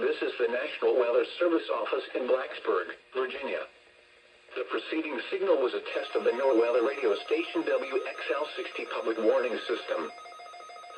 This is the National Weather Service office in Blacksburg, Virginia. The preceding signal was a test of the NOAA weather radio station WXL-60 public warning system.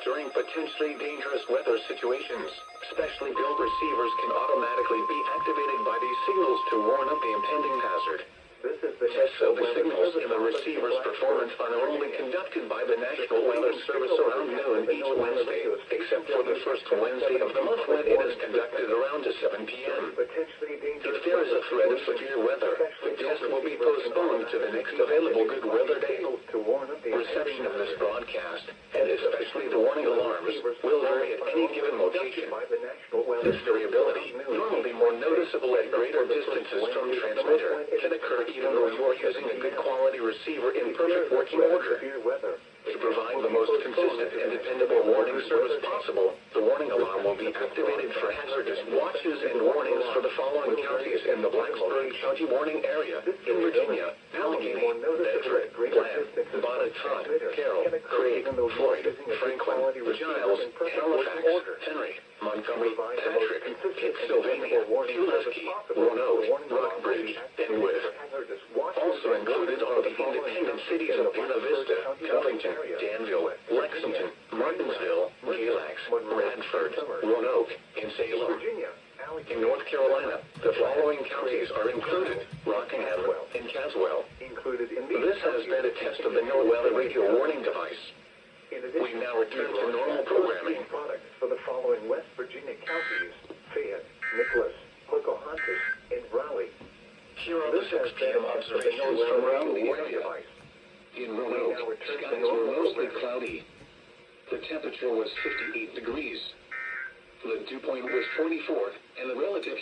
During potentially dangerous weather situations, specially built receivers can automatically be activated by these signals to warn of the impending hazard. Tests of the signals in the receiver's performance are normally conducted by the National Weather Service around noon each Wednesday, except for the first Wednesday of the month when it is conducted around 7 p.m. If there is a threat of severe weather, the test will be postponed to the next available good weather day. Reception of this broadcast, and especially the warning alarms, will vary at any given location. This variability, normally more noticeable at greater distances from transmitter, can occur even though you are using a good quality receiver in perfect working order. To provide the most consistent and dependable warning service possible, the warning alarm will be activated for hazardous watches and warnings for the following counties in the Blacksburg County warning area in Virginia: Allegheny, Bedford, Bland, Botetourt, Carroll, Craig, Floyd, Franklin, Giles, Halifax, Henry, Montgomery, Patrick, Pittsylvania, Pulaski, Roanoke, Rockbridge, and Wythe. Also included are the independent cities of Buena Vista, Covington, Danville, Lexington, Martinsville, Galax, Radford, Roanoke, and Salem. In North Carolina, the following counties are included: Rockingham and Caswell. This has been a test of the NOAA weather radio warning device. We now return to normal programming. For the following West Virginia counties: Fayette, Nicholas, Pocahontas, and Raleigh. Here are the 6 p.m. observations from around the area. In Roanoke, skies were mostly cloudy. The temperature was 58 degrees. The dew point was 44, and the relative